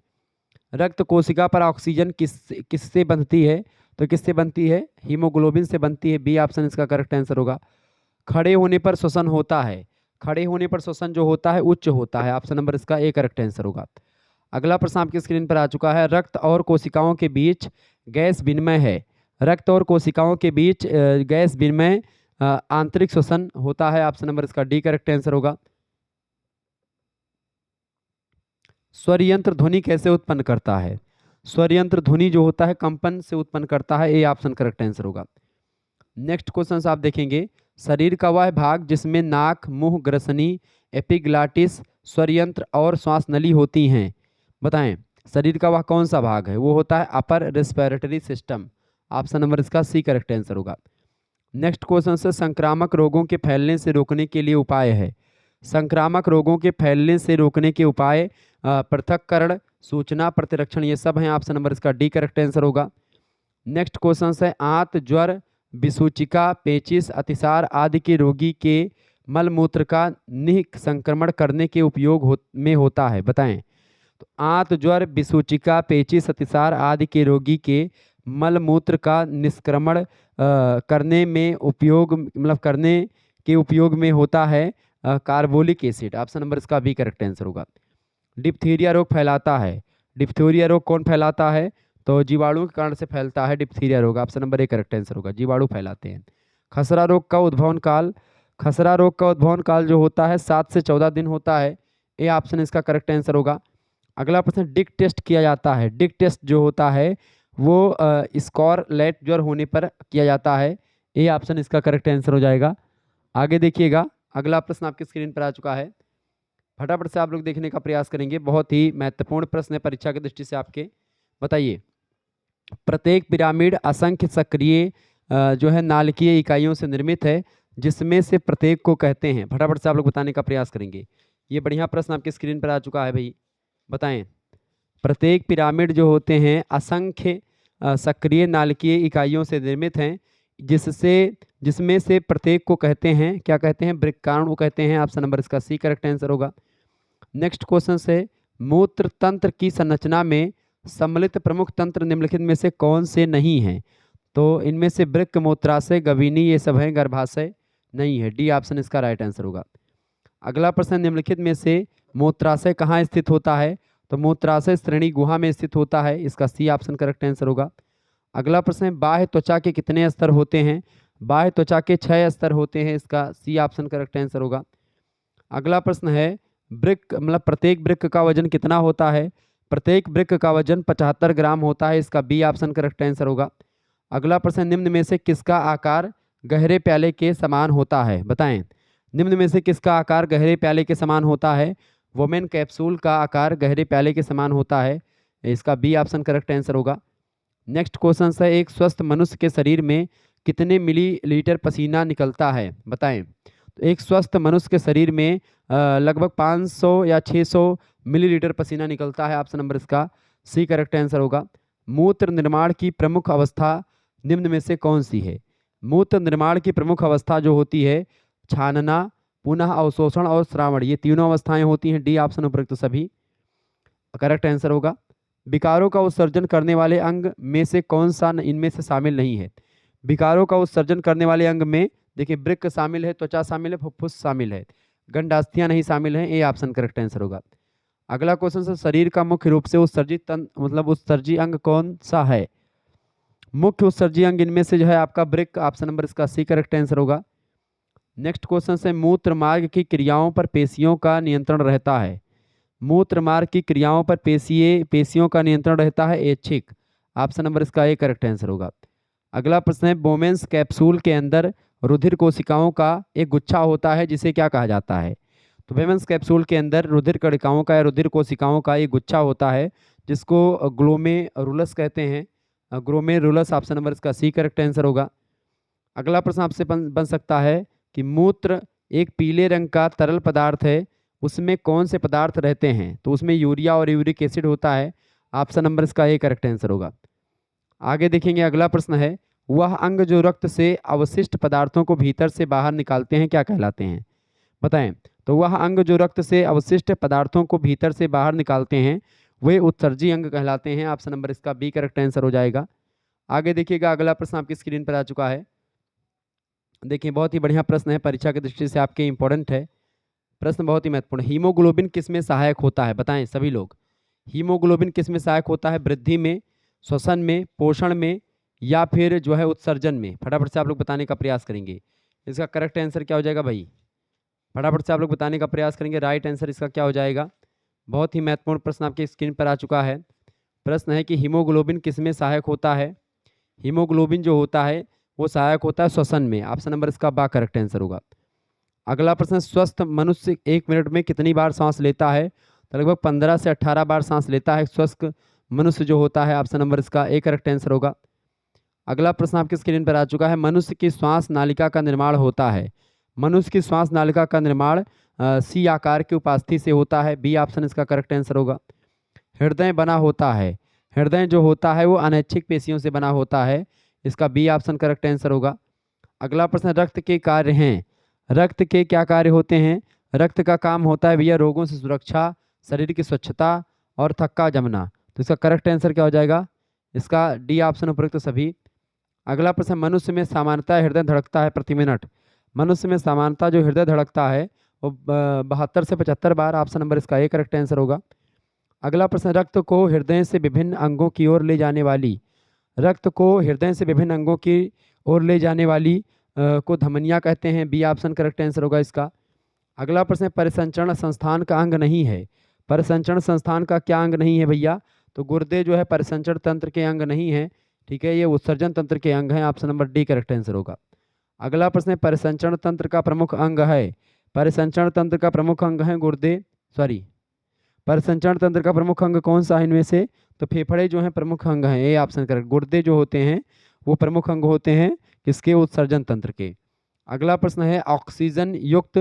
रक्त कोशिका पर ऑक्सीजन किससे बनती है? तो किससे बनती है? हीमोग्लोबिन से बनती है। बी ऑप्शन इसका करेक्ट आंसर होगा। खड़े होने पर श्वसन होता है, खड़े होने पर श्वसन जो होता है उच्च होता है। ऑप्शन नंबर इसका ए करेक्ट आंसर होगा। अगला प्रश्न आपकी स्क्रीन पर आ चुका है। रक्त और कोशिकाओं के बीच गैस विनिमय है। रक्त और कोशिकाओं के बीच गैस विनिमय आंतरिक श्वसन होता है। ऑप्शन नंबर इसका डी करेक्ट आंसर होगा। स्वर यंत्र ध्वनि कैसे उत्पन्न करता है? स्वर यंत्र ध्वनि जो होता है कंपन से उत्पन्न करता है। ए ऑप्शन करेक्ट आंसर होगा। नेक्स्ट क्वेश्चन आप देखेंगे। शरीर का वह भाग जिसमें नाक, मुंह, ग्रसनी, एपिग्लाटिस, स्वर यंत्र और श्वास नली होती हैं, बताएं। शरीर का वह कौन सा भाग है? वो होता है upper respiratory system. Option number इसका सी करेक्ट आंसर होगा। नेक्स्ट क्वेश्चन से संक्रामक रोगों के फैलने से रोकने के लिए उपाय है। संक्रामक रोगों के फैलने से रोकने के उपाय पृथक्करण, सूचना, प्रतिरक्षण, ये सब हैं। ऑप्शन नंबर इसका डी करेक्ट आंसर होगा। नेक्स्ट क्वेश्चन है आंत, ज्वर, विसूचिका, पेचिश, अतिसार आदि के रोगी के मलमूत्र का निःसंक्रमण करने के उपयोग में होता है, बताएं। तो आंत, ज्वर, विसूचिका, पेचिश, अतिसार आदि के रोगी के मलमूत्र का निष्क्रमण करने में उपयोग करने के उपयोग में होता है कार्बोलिक एसिड। ऑप्शन नंबर इसका बी करेक्ट आंसर होगा। डिप्थीरिया रोग फैलाता है। डिप्थीरिया रोग कौन फैलाता है? तो जीवाणु के कारण से फैलता है डिप्थीरिया रोग। Option number A correct answer होगा। जीवाणु फैलाते हैं। खसरा रोग का उद्भवन काल, खसरा रोग का उद्भवन काल जो होता है 7 से 14 दिन होता है। ए ऑप्शन इसका करेक्ट आंसर होगा। अगला प्रश्न, डिक टेस्ट किया जाता है। डिक टेस्ट जो होता है वो स्कारलेट ज्वर होने पर किया जाता है। ए ऑप्शन इसका करेक्ट आंसर हो जाएगा। आगे देखिएगा, अगला प्रश्न आपकी स्क्रीन पर आ चुका है। फटाफट से आप लोग देखने का प्रयास करेंगे। बहुत ही महत्वपूर्ण प्रश्न है परीक्षा की दृष्टि से आपके। बताइए, प्रत्येक पिरामिड असंख्य सक्रिय जो है नाभिकीय इकाइयों से निर्मित है, जिसमें से प्रत्येक को कहते हैं। फटाफट से आप लोग बताने का प्रयास करेंगे। ये बढ़िया प्रश्न आपकी स्क्रीन पर आ चुका है भाई। बताएं, प्रत्येक पिरामिड जो होते हैं असंख्य सक्रिय नाभिकीय इकाइयों से निर्मित हैं, जिसमें से प्रत्येक को कहते हैं, क्या कहते हैं? वृक्काणु कहते हैं। ऑप्शन नंबर इसका सी करेक्ट आंसर होगा। नेक्स्ट क्वेश्चन से, मूत्र तंत्र की संरचना में सम्मिलित प्रमुख तंत्र निम्नलिखित में से कौन से नहीं हैं? तो इनमें से वृक्क, मूत्राशय, गवीनी ये सब हैं, गर्भाशय नहीं है। डी ऑप्शन इसका राइट आंसर होगा। अगला प्रश्न, निम्नलिखित में से मूत्राशय कहाँ स्थित होता है? तो मूत्राशय श्रेणी गुहा में स्थित होता है। इसका सी ऑप्शन करेक्ट आंसर होगा। अगला प्रश्न है, बाह्य त्वचा के कितने स्तर होते हैं? बाह्य त्वचा के 6 स्तर होते हैं। इसका सी ऑप्शन करेक्ट आंसर होगा। अगला प्रश्न है, वृक्क प्रत्येक वृक्क का वजन कितना होता है? प्रत्येक वृक्क का वजन 75 ग्राम होता है। इसका बी ऑप्शन करेक्ट आंसर होगा। अगला प्रश्न, निम्न में से किसका आकार गहरे प्याले के समान होता है? बताएं, निम्न में से किसका आकार गहरे प्याले के समान होता है? वोमेन कैप्सूल का आकार गहरे प्याले के समान होता है। इसका बी ऑप्शन करेक्ट आंसर होगा। नेक्स्ट क्वेश्चन है, एक स्वस्थ मनुष्य के शरीर में कितने मिलीलीटर पसीना निकलता है? बताएं। तो एक स्वस्थ मनुष्य के शरीर में लगभग 500 या 600 मिलीलीटर पसीना निकलता है। ऑप्शन नंबर इसका सी करेक्ट आंसर होगा। मूत्र निर्माण की प्रमुख अवस्था निम्न में से कौन सी है? मूत्र निर्माण की प्रमुख अवस्था जो होती है छानना, पुनः अवशोषण और श्रावण, ये तीनों अवस्थाएं होती हैं। डी ऑप्शन उपयुक्त सभी करेक्ट आंसर होगा। विकारों का उत्सर्जन करने वाले अंग में से कौन सा इनमें से शामिल नहीं है? विकारों का उत्सर्जन करने वाले अंग में देखिए वृक्क शामिल है, त्वचा शामिल है, फुफ्फुस शामिल है, गंडास्थियां नहीं शामिल हैं। ए ऑप्शन करेक्ट आंसर होगा। अगला क्वेश्चन है, शरीर का मुख्य रूप से उत्सर्जित उत्सर्जी अंग कौन सा है? मुख्य उत्सर्जी अंग इनमें से जो है आपका वृक्क। ऑप्शन नंबर इसका सी करेक्ट आंसर होगा। नेक्स्ट क्वेश्चन है, मूत्र मार्ग की क्रियाओं पर पेशियों का नियंत्रण रहता है। मूत्र मार्ग की क्रियाओं पर पेशियों का नियंत्रण रहता है। ऐच्छिक। ऑप्शन नंबर इसका ए करेक्ट आंसर होगा। अगला प्रश्न है, बोमेन्स कैप्सूल के अंदर रुधिर कोशिकाओं का एक गुच्छा होता है, जिसे क्या कहा जाता है? तो बोमेन्स कैप्सूल के अंदर रुधिर कणिकाओं का या रुधिर कोशिकाओं का एक गुच्छा होता है, जिसको ग्लोमेरुलस कहते हैं। ग्लोमेरुलस। ऑप्शन नंबर इसका सी करेक्ट आंसर होगा। अगला प्रश्न आपसे बन सकता है कि मूत्र एक पीले रंग का तरल पदार्थ है, उसमें कौन से पदार्थ रहते हैं? तो उसमें यूरिया और यूरिक एसिड होता है। ऑप्शन नंबर इसका ए करेक्ट आंसर होगा। आगे देखेंगे, अगला प्रश्न है, वह अंग जो रक्त से अवशिष्ट पदार्थों को भीतर से बाहर निकालते हैं, क्या कहलाते हैं? बताएं। तो वह अंग जो रक्त से अवशिष्ट पदार्थों को भीतर से बाहर निकालते हैं, वे उत्सर्जी अंग कहलाते हैं। ऑप्शन नंबर इसका बी करेक्ट आंसर हो जाएगा। आगे देखिएगा, अगला प्रश्न आपकी स्क्रीन पर आ चुका है। देखिए बहुत ही बढ़िया प्रश्न है, परीक्षा की दृष्टि से आपके इंपॉर्टेंट है प्रश्न, बहुत ही महत्वपूर्ण। हीमोग्लोबिन किस में सहायक होता है, बताएं सभी लोग। हीमोग्लोबिन किस में सहायक होता है? वृद्धि में, श्वसन में, पोषण में, या फिर जो है उत्सर्जन में? फटाफट से आप लोग बताने का प्रयास करेंगे। इसका करेक्ट आंसर क्या हो जाएगा भाई? फटाफट से आप लोग बताने का प्रयास करेंगे। राइट आंसर इसका क्या हो जाएगा? बहुत ही महत्वपूर्ण प्रश्न आपकी स्क्रीन पर आ चुका है। प्रश्न है कि हीमोग्लोबिन किस में सहायक होता है? हीमोग्लोबिन जो होता है वो सहायक होता है श्वसन में। ऑप्शन नंबर इसका बा करेक्ट आंसर होगा। अगला प्रश्न, स्वस्थ मनुष्य 1 मिनट में कितनी बार सांस लेता है? तो लगभग 15 से 18 बार सांस लेता है स्वस्थ मनुष्य जो होता है। ऑप्शन नंबर इसका ए करेक्ट आंसर होगा। अगला प्रश्न आपकी स्क्रीन पर आ चुका है। मनुष्य की श्वास नालिका का निर्माण होता है। मनुष्य की श्वास नालिका का निर्माण सी आकार की उपस्थिति से होता है। बी ऑप्शन इसका करेक्ट आंसर होगा। हृदय बना होता है, हृदय जो होता है वो अनैच्छिक पेशियों से बना होता है। इसका बी ऑप्शन करेक्ट आंसर होगा। अगला प्रश्न, रक्त के कार्य हैं। रक्त के क्या कार्य होते हैं? रक्त का काम होता है भैया रोगों से सुरक्षा, शरीर की स्वच्छता और थक्का जमना। तो इसका करेक्ट आंसर क्या हो जाएगा? इसका डी ऑप्शन उपयुक्त सभी। अगला प्रश्न, मनुष्य में सामान्यतः हृदय धड़कता है प्रति मिनट। मनुष्य में सामान्यतः जो हृदय धड़कता है वो 72 से 75 बार। ऑप्शन नंबर इसका ए करेक्ट आंसर होगा। अगला प्रश्न, रक्त को हृदय से विभिन्न अंगों की ओर ले जाने वाली, रक्त को हृदय से विभिन्न अंगों की ओर ले जाने वाली को धमनियाँ कहते हैं। बी ऑप्शन करेक्ट आंसर होगा इसका। अगला प्रश्न, परिसंचरण संस्थान का अंग नहीं है। परिसंचरण संस्थान का क्या अंग नहीं है भैया? तो गुर्दे जो है परिसंचरण तंत्र के अंग नहीं है, ठीक है, ये उत्सर्जन तंत्र के अंग हैं। Option number D correct answer होगा। अगला प्रश्न, परिसंचरण तंत्र का प्रमुख अंग है। परिसंचरण तंत्र का प्रमुख अंग है गुर्दे, सॉरी, परिसंचरण तंत्र का प्रमुख अंग कौन सा है इनमें से? तो फेफड़े जो हैं प्रमुख अंग हैं, ए ऑप्शन करेक्ट। गुर्दे जो होते हैं वो प्रमुख अंग होते हैं किसके? उत्सर्जन तंत्र के। अगला प्रश्न है, ऑक्सीजन युक्त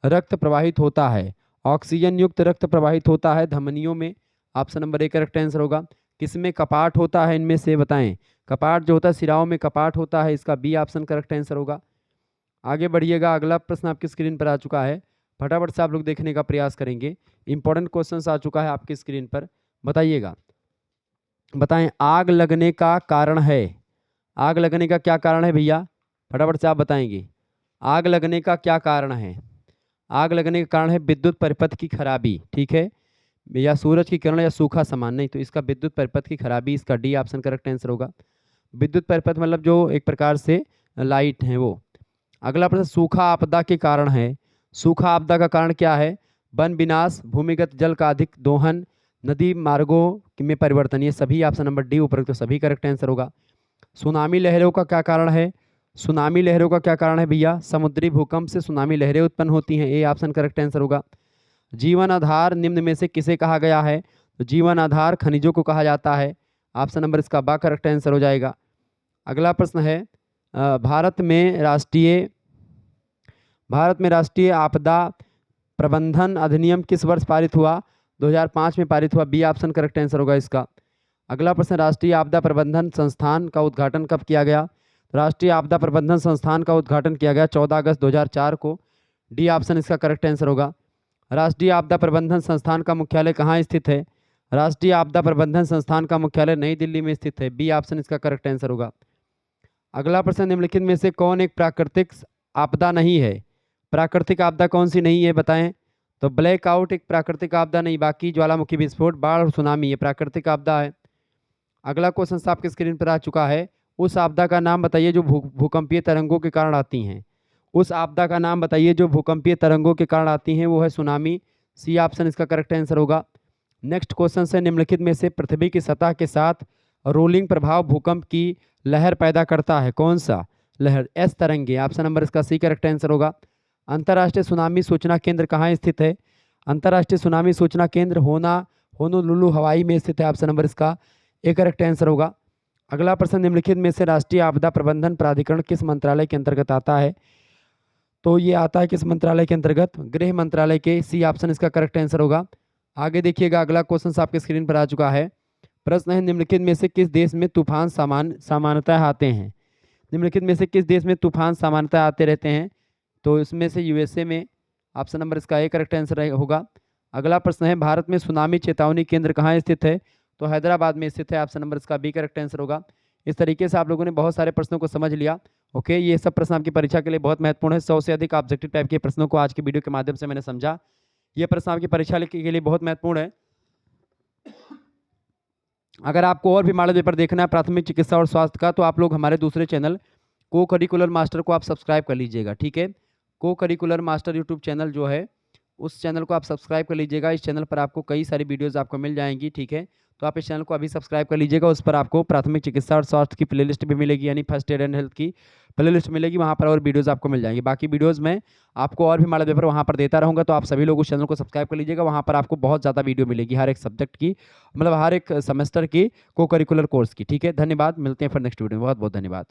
रक्त प्रवाहित होता है। ऑक्सीजन युक्त रक्त प्रवाहित होता है धमनियों में। Option number A correct answer होगा। किसमें कपाट होता है इनमें से बताएं? कपाट जो होता है सिराओं में कपाट होता है। इसका बी ऑप्शन करेक्ट आंसर होगा। आगे बढ़िएगा, अगला प्रश्न आपकी स्क्रीन पर आ चुका है। फटाफट से आप लोग देखने का प्रयास करेंगे। इंपॉर्टेंट क्वेश्चंस आ चुका है आपकी स्क्रीन पर, बताइएगा। बताएं, आग लगने का कारण है। आग लगने का क्या कारण है भैया? फटाफट से आप बताएंगे। आग लगने का क्या कारण है? आग लगने का कारण है विद्युत परिपथ की खराबी, ठीक है, या सूरज की किरण या सूखा सामान। नहीं, तो इसका विद्युत परिपथ की खराबी, इसका डी ऑप्शन करेक्ट आंसर होगा। विद्युत परिपथ मतलब जो एक प्रकार से लाइट है वो। अगला प्रश्न, सूखा आपदा के कारण है। सूखा आपदा का कारण क्या है? वन विनाश, भूमिगत जल का अधिक दोहन, नदी मार्गों में परिवर्तन। ये सभी ऑप्शन नंबर डी उपयुक्त सभी करेक्ट आंसर होगा। सुनामी लहरों का क्या कारण है? सुनामी लहरों का क्या कारण है भैया? समुद्री भूकंप से सुनामी लहरें उत्पन्न होती हैं। ए ऑप्शन करेक्ट आंसर होगा। जीवन आधार निम्न में से किसे कहा गया है? तो जीवन आधार खनिजों को कहा जाता है। ऑप्शन नंबर इसका बा करेक्ट आंसर हो जाएगा। अगला प्रश्न है, भारत में राष्ट्रीय आपदा प्रबंधन अधिनियम किस वर्ष पारित हुआ? 2005 में पारित हुआ। बी ऑप्शन करेक्ट आंसर होगा इसका। अगला प्रश्न, राष्ट्रीय आपदा प्रबंधन संस्थान का उद्घाटन कब किया गया? राष्ट्रीय आपदा प्रबंधन संस्थान का उद्घाटन किया गया 14 अगस्त 2004 को। डी ऑप्शन इसका करेक्ट आंसर होगा। राष्ट्रीय आपदा प्रबंधन संस्थान का मुख्यालय कहाँ स्थित है? राष्ट्रीय आपदा प्रबंधन संस्थान का मुख्यालय नई दिल्ली में स्थित है। बी ऑप्शन इसका करेक्ट आंसर होगा। अगला प्रश्न, निम्नलिखित में से कौन एक प्राकृतिक आपदा नहीं है? प्राकृतिक आपदा कौन सी नहीं है बताएं? तो ब्लैकआउट एक प्राकृतिक आपदा नहीं, बाकी ज्वालामुखी विस्फोट, बाढ़ और सुनामी ये प्राकृतिक आपदा है। अगला क्वेश्चन आपके स्क्रीन पर आ चुका है। उस आपदा का नाम बताइए जो भूकंपीय तरंगों के कारण आती हैं। उस आपदा का नाम बताइए जो भूकंपीय तरंगों के कारण आती हैं। वो है सुनामी। सी ऑप्शन इसका करेक्ट आंसर होगा। नेक्स्ट क्वेश्चन है, निम्नलिखित में से पृथ्वी की सतह के साथ रोलिंग प्रभाव भूकंप की लहर पैदा करता है कौन सा? लहर एस तरंगे। ऑप्शन नंबर इसका सी करेक्ट आंसर होगा। अंतर्राष्ट्रीय सुनामी सूचना केंद्र कहाँ स्थित है? अंतर्राष्ट्रीय सुनामी सूचना केंद्र होनोलुलु हवाई में स्थित है। ऑप्शन नंबर इसका ए करेक्ट आंसर होगा। अगला प्रश्न, निम्नलिखित में से राष्ट्रीय आपदा प्रबंधन प्राधिकरण किस मंत्रालय के अंतर्गत आता है? तो ये आता है किस मंत्रालय के अंतर्गत? गृह मंत्रालय के। सी ऑप्शन इसका करेक्ट आंसर होगा। आगे देखिएगा, अगला क्वेश्चन आपके स्क्रीन पर आ चुका है। प्रश्न है, निम्नलिखित में से किस देश में तूफान सामान्यतः आते हैं? निम्नलिखित में से किस देश में तूफान सामान्यतः आते रहते हैं? तो इसमें से यूएसए में। ऑप्शन नंबर इसका ए करेक्ट आंसर होगा। अगला प्रश्न है, भारत में सुनामी चेतावनी केंद्र कहाँ स्थित है? तो हैदराबाद में स्थित है। ऑप्शन नंबर इसका बी करेक्ट आंसर होगा। इस तरीके से आप लोगों ने बहुत सारे प्रश्नों को समझ लिया। ओके, ये सब प्रश्न आपकी परीक्षा के लिए बहुत महत्वपूर्ण है। 100 से अधिक ऑब्जेक्टिव टाइप के प्रश्नों को आज की वीडियो के माध्यम से मैंने समझा। ये प्रश्न आपकी परीक्षा के लिए बहुत महत्वपूर्ण है। अगर आपको और भी मॉडल पेपर देखना है प्राथमिक चिकित्सा और स्वास्थ्य का, तो आप लोग हमारे दूसरे चैनल को करिकुलर मास्टर को आप सब्सक्राइब कर लीजिएगा। ठीक है, को करिकुलर मास्टर यूट्यूब चैनल जो है, उस चैनल को आप सब्सक्राइब कर लीजिएगा। इस चैनल पर आपको कई सारी वीडियोस आपको मिल जाएंगी। ठीक है, तो आप इस चैनल को अभी सब्सक्राइब कर लीजिएगा। उस पर आपको प्राथमिक चिकित्सा और स्वास्थ्य की प्लेलिस्ट भी मिलेगी, यानी फर्स्ट एड एंड हेल्थ की प्लेलिस्ट मिलेगी। वहाँ पर और वीडियोस आपको मिल जाएंगी। बाकी वीडियोस में आपको और भी मॉडल पेपर वहाँ पर देता रहूँगा, तो आप सभी लोग उस चैनल को सब्सक्राइब कर लीजिएगा। वहाँ पर आपको बहुत ज़्यादा वीडियो मिलेगी हर एक सब्जेक्ट की, मतलब हर एक सेमेस्टर की को करिकुलर कोर्स की। ठीक है, धन्यवाद। मिलते हैं फिर नेक्स्ट वीडियो में। बहुत बहुत धन्यवाद।